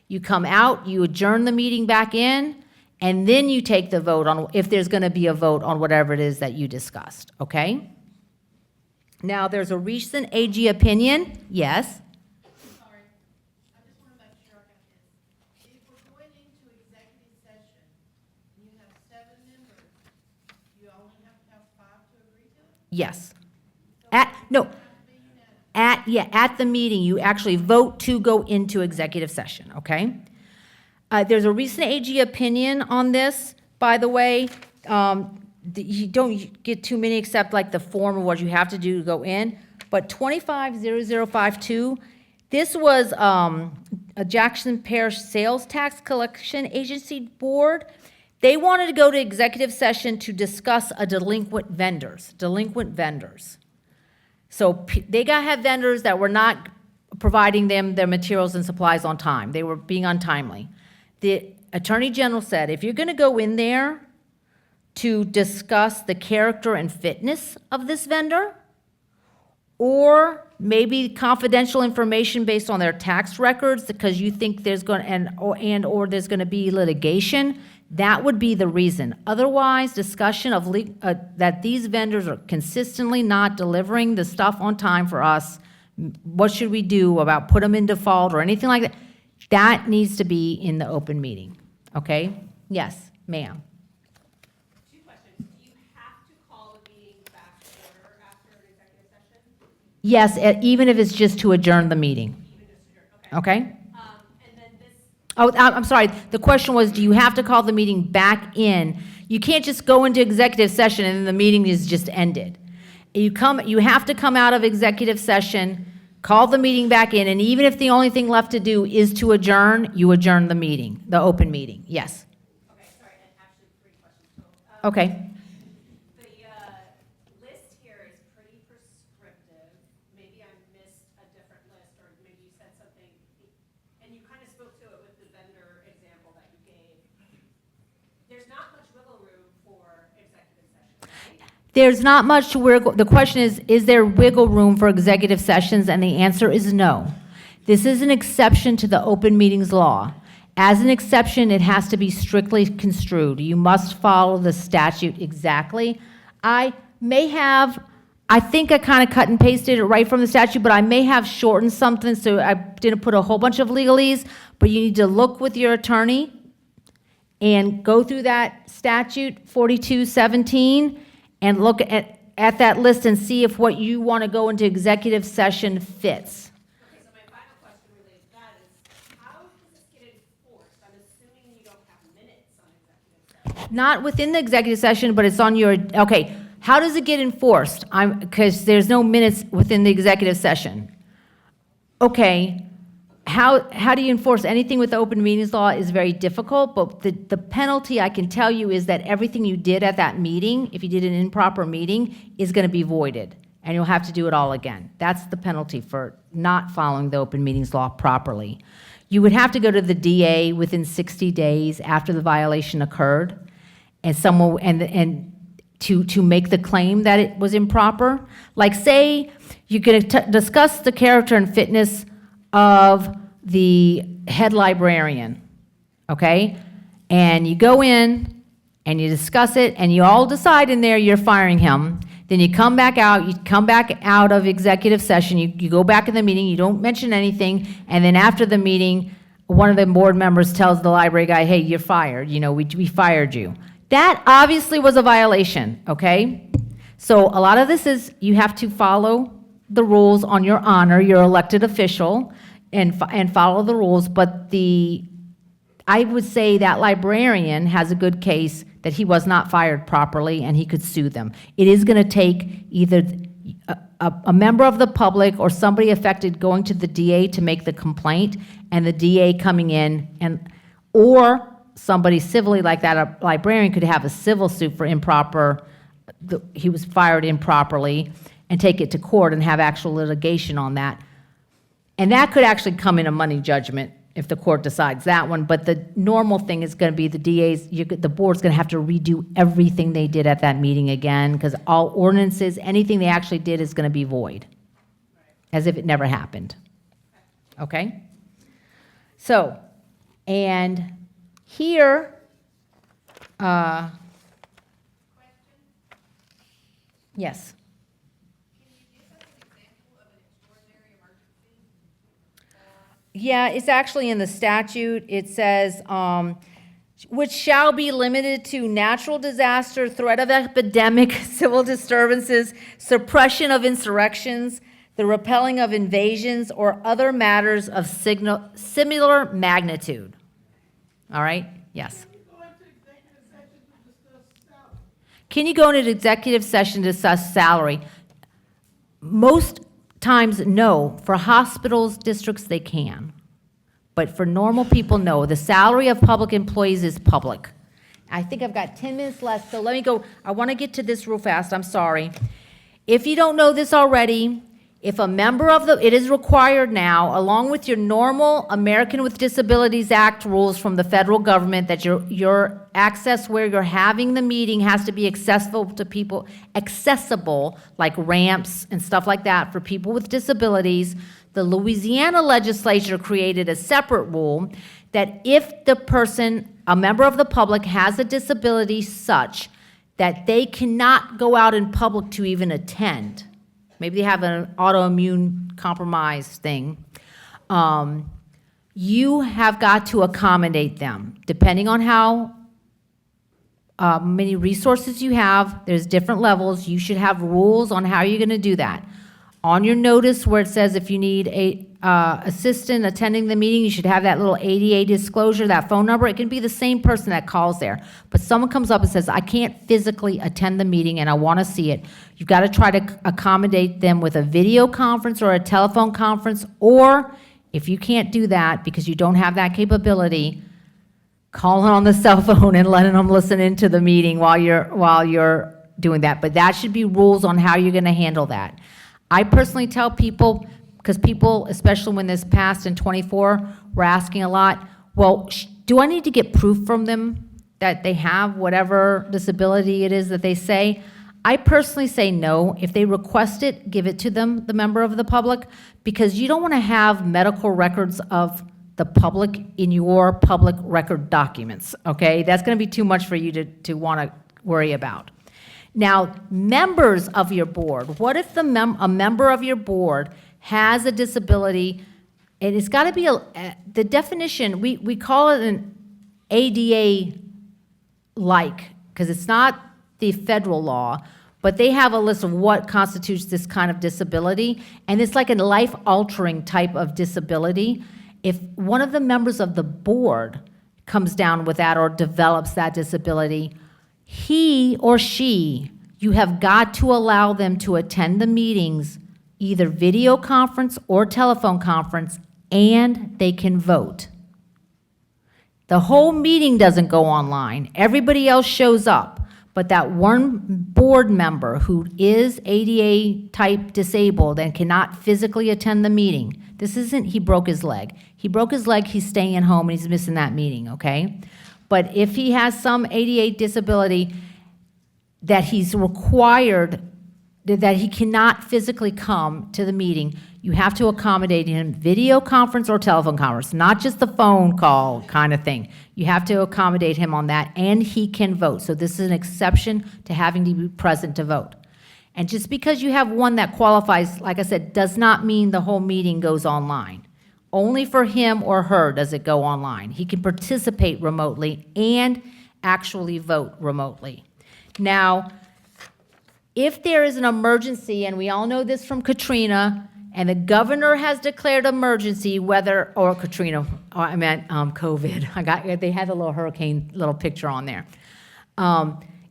[SPEAKER 2] You come out, you adjourn the meeting back in, and then you take the vote on if there's going to be a vote on whatever it is that you discussed, okay? Now, there's a recent AG opinion, yes?
[SPEAKER 7] Sorry, I just want to make sure I got this. If we're going into executive session, and you have 7 members, you only have to have 5 to agree to it?
[SPEAKER 2] Yes. At the meeting, you actually vote to go into executive session, okay? There's a recent AG opinion on this, by the way. You don't get too many except like the form of what you have to do to go in. But 250052, this was a Jackson Parish Sales Tax Collection Agency Board. They wanted to go to executive session to discuss delinquent vendors. So they had vendors that were not providing them their materials and supplies on time. They were being untimely. The Attorney General said, if you're going to go in there to discuss the character and fitness of this vendor, or maybe confidential information based on their tax records because you think there's going or there's going to be litigation, that would be the reason. Otherwise, discussion of that these vendors are consistently not delivering the stuff on time for us, what should we do about put them in default or anything like that, that needs to be in the open meeting, okay? Yes, ma'am.
[SPEAKER 4] 2 questions. Do you have to call the meeting back to order after an executive session?
[SPEAKER 2] Yes, even if it's just to adjourn the meeting,
[SPEAKER 4] Even just adjourn, okay.
[SPEAKER 2] okay?
[SPEAKER 4] And then this,
[SPEAKER 2] Oh, I'm sorry. The question was, do you have to call the meeting back in? You can't just go into executive session and then the meeting is just ended. You have to come out of executive session, call the meeting back in, and even if the only thing left to do is to adjourn, you adjourn the meeting, the open meeting. Yes.
[SPEAKER 4] okay, sorry, and actually 3 questions total.
[SPEAKER 2] Okay.
[SPEAKER 4] The list here is pretty prescriptive. Maybe I missed a different list, or maybe you said something, and you kind of spoke to it with the vendor example that you gave. There's not much wiggle room for executive session, right?
[SPEAKER 2] There's not much to wiggle. The question is there wiggle room for executive sessions? And the answer is no. This is an exception to the open meetings law. As an exception, it has to be strictly construed. You must follow the statute exactly. I think I kind of cut and pasted it right from the statute, but I may have shortened something, so I didn't put a whole bunch of legalese, but you need to look with your attorney and go through that statute 4217 and look at that list and see if what you want to go into executive session fits.
[SPEAKER 4] Okay, so my final question related to that is, how does this get enforced? I'm assuming you don't have minutes on executive session.
[SPEAKER 2] Not within the executive session, but it's on your, okay, how does it get enforced? Because there's no minutes within the executive session. Okay, how do you enforce anything with the open meetings law is very difficult, but the penalty I can tell you is that everything you did at that meeting, if you did an improper meeting, is going to be voided, and you'll have to do it all again. That's the penalty for not following the open meetings law properly. You would have to go to the DA within 60 days after the violation occurred, and to make the claim that it was improper. Like say you're going to discuss the character and fitness of the head librarian, okay? And you go in and you discuss it and you all decide in there you're firing him. Then you come back out of executive session, you go back in the meeting, you don't mention anything, and then after the meeting, one of the board members tells the library guy, hey, you're fired, we fired you. That obviously was a violation, okay? So a lot of this is you have to follow the rules on your honor, your elected official, and follow the rules, but I would say that librarian has a good case that he was not fired properly and he could sue them. It is going to take either a member of the public or somebody affected going to the DA to make the complaint, and the DA coming in, or somebody civilly like that, a librarian could have a civil suit for he was fired improperly, and take it to court and have actual litigation on that. And that could actually come in a money judgment if the court decides that one, but the normal thing is going to be the board's going to have to redo everything they did at that meeting again, because all ordinances, anything they actually did is going to be void, as if it never happened. Okay? So, and here, yes. Yeah, it's actually in the statute. It says, which shall be limited to natural disaster, threat of epidemic, civil disturbances, suppression of insurrections, the repelling of invasions, or other matters of similar magnitude. All right? Yes. Can you go into executive session to discuss salary? Most times, no. For hospitals, districts, they can. But for normal people, no. The salary of public employees is public. I think I've got 10 minutes left, so let me go. I want to get to this real fast. I'm sorry. If you don't know this already, if a member of it is required now, along with your normal American with Disabilities Act rules from the federal government, that your access where you're having the meeting has to be accessible to people, accessible, like ramps and stuff like that for people with disabilities. The Louisiana legislature created a separate rule that if the person, a member of the public, has a disability such that they cannot go out in public to even attend, maybe they have an autoimmune compromise thing, you have got to accommodate them. Depending on how many resources you have, there's different levels. You should have rules on how you're going to do that. On your notice where it says if you need a assistant attending the meeting, you should have that little ADA disclosure, that phone number. It can be the same person that calls there. But someone comes up and says, I can't physically attend the meeting and I want to see it. You've got to try to accommodate them with a video conference or a telephone conference, or if you can't do that because you don't have that capability, calling on the cell phone and letting them listen into the meeting while you're doing that. But that should be rules on how you're going to handle that. I personally tell people, because people, especially when this passed in '24, were asking a lot, well, do I need to get proof from them that they have whatever disability it is that they say? I personally say no. If they request it, give it to them, the member of the public, because you don't want to have medical records of the public in your public record documents, okay? That's going to be too much for you to want to worry about. Now, members of your board, what if a member of your board has a disability, and it's got to be, the definition, we call it an ADA-like, because it's not the federal law, but they have a list of what constitutes this kind of disability, and it's like a life-altering type of disability. If one of the members of the board comes down with that or develops that disability, he or she, you have got to allow them to attend the meetings, either video conference or telephone conference, and they can vote. The whole meeting doesn't go online. Everybody else shows up. But that one board member who is ADA type disabled and cannot physically attend the meeting, this isn't he broke his leg. He broke his leg, he's staying at home and he's missing that meeting, okay? But if he has some ADA disability that he's required, that he cannot physically come to the meeting, you have to accommodate him video conference or telephone conference, not just the phone call kind of thing. You have to accommodate him on that, and he can vote. So this is an exception to having to be present to vote. And just because you have one that qualifies, like I said, does not mean the whole meeting goes online. Only for him or her does it go online. He can participate remotely and actually vote remotely. Now, if there is an emergency, and we all know this from Katrina, and the governor has declared emergency, or Katrina, or I meant COVID. They had the little hurricane little picture on there.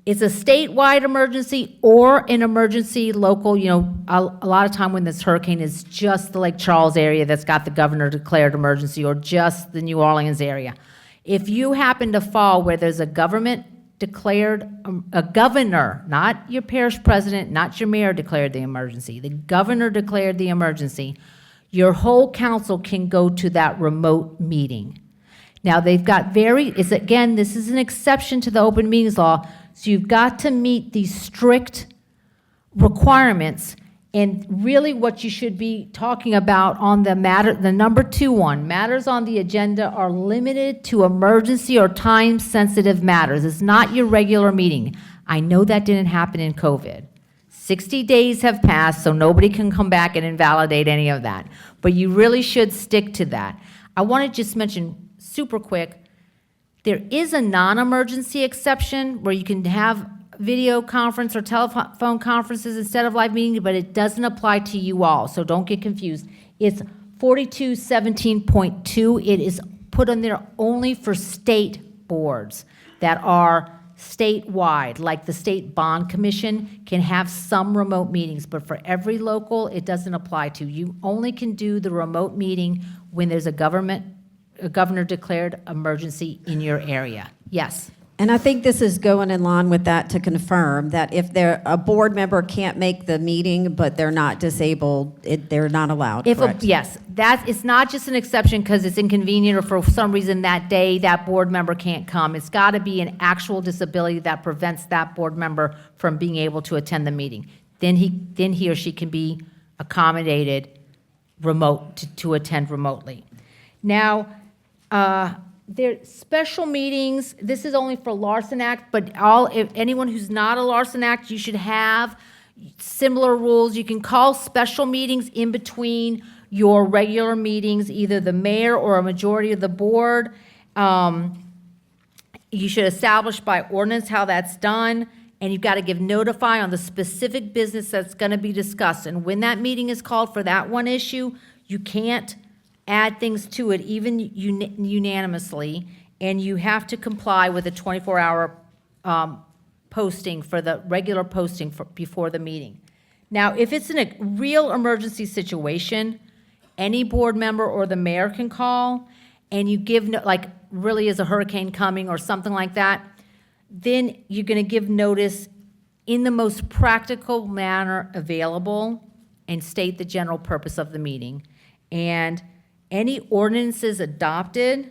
[SPEAKER 2] It's a statewide emergency or an emergency local, a lot of time when this hurricane is just the Lake Charles area that's got the governor declared emergency, or just the New Orleans area. If you happen to fall where there's a government declared, a governor, not your parish president, not your mayor declared the emergency, the governor declared the emergency, your whole council can go to that remote meeting. Now, they've got again, this is an exception to the open meetings law, so you've got to meet these strict requirements. And really what you should be talking about on the number 2 one, matters on the agenda are limited to emergency or time-sensitive matters. It's not your regular meeting. I know that didn't happen in COVID. 60 days have passed, so nobody can come back and invalidate any of that. But you really should stick to that. I want to just mention super quick, there is a non-emergency exception where you can have video conference or telephone conferences instead of live meetings, but it doesn't apply to you all, so don't get confused. It's 4217.2. It is put on there only for state boards that are statewide, like the State Bond Commission can have some remote meetings, but for every local, it doesn't apply to. You only can do the remote meeting when there's a governor declared emergency in your area. Yes.
[SPEAKER 3] And I think this is going in line with that to confirm that if a board member can't make the meeting, but they're not disabled, they're not allowed, correct?
[SPEAKER 2] Yes, it's not just an exception because it's inconvenient or for some reason that day that board member can't come. It's got to be an actual disability that prevents that board member from being able to attend the meeting. Then he or she can be accommodated to attend remotely. Now, there special meetings, this is only for Larson Act, but if anyone who's not a Larson Act, you should have similar rules. You can call special meetings in between your regular meetings, either the mayor or a majority of the board. You should establish by ordinance how that's done, and you've got to notify on the specific business that's going to be discussed. And when that meeting is called for that one issue, you can't add things to it, even unanimously, and you have to comply with a 24-hour posting for the regular posting before the meeting. Now, if it's in a real emergency situation, any board member or the mayor can call, and you give, like, really is a hurricane coming or something like that, then you're going to give notice in the most practical manner available and state the general purpose of the meeting. And any ordinances adopted,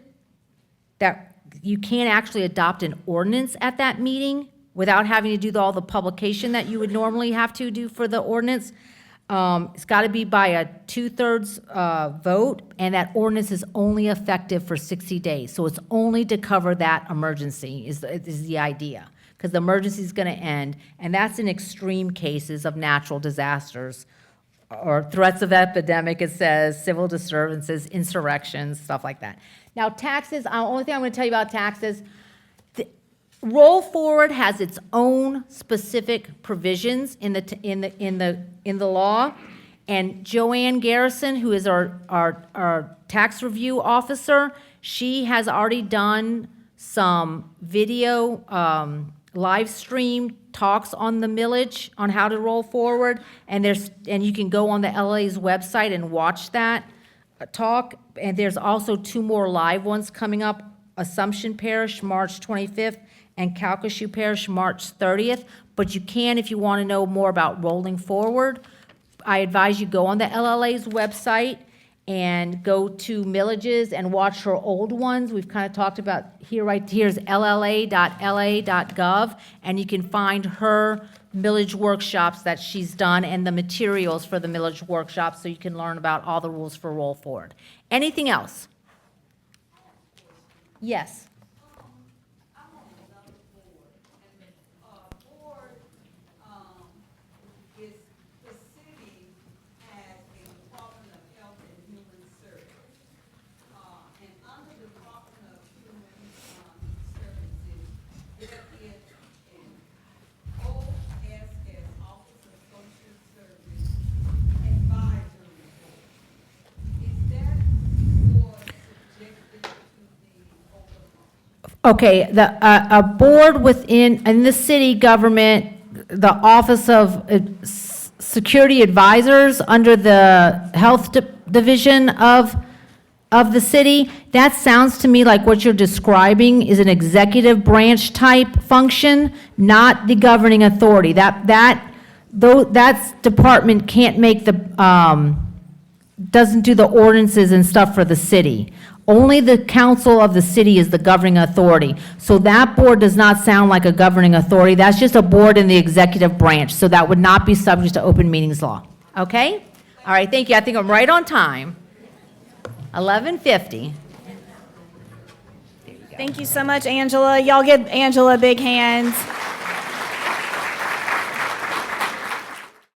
[SPEAKER 2] that you can't actually adopt an ordinance at that meeting without having to do all the publication that you would normally have to do for the ordinance. It's got to be by a 2/3 vote, and that ordinance is only effective for 60 days. So it's only to cover that emergency is the idea, because the emergency is going to end, and that's in extreme cases of natural disasters or threats of epidemic, it says, civil disturbances, insurrections, stuff like that. Now, taxes, the only thing I'm going to tell you about taxes, roll forward has its own specific provisions in the law, and Joanne Garrison, who is our tax review officer, she has already done some video live stream talks on the millage on how to roll forward, and you can go on the LA's website and watch that talk. And there's also 2 more live ones coming up: Assumption Parish, March 25th, and Calcasieu Parish, March 30th. But you can, if you want to know more about rolling forward, I advise you go on the LLA's website and go to millages and watch her old ones. We've kind of talked about here's lla.la.gov, and you can find her millage workshops that she's done and the materials for the millage workshops, so you can learn about all the rules for roll forward. Anything else? Yes.
[SPEAKER 8] I'm on another board, and the board, is, the city has a Department of Health and Human Services. And under the Department of Human, Services, there is an OSS, Office of Social Service Advisory Board. Is that board subjected to the open law?
[SPEAKER 2] Okay, a board in the city government, the Office of Security Advisors under the Health Division of the city, that sounds to me like what you're describing is an executive branch type function, not the governing authority. That department can't make doesn't do the ordinances and stuff for the city. Only the council of the city is the governing authority. So that board does not sound like a governing authority. That's just a board in the executive branch. So that would not be subject to open meetings law. Okay? All right, thank you. I think I'm right on time. 11:50.
[SPEAKER 1] Thank you so much, Angela. Y'all give Angela a big hand.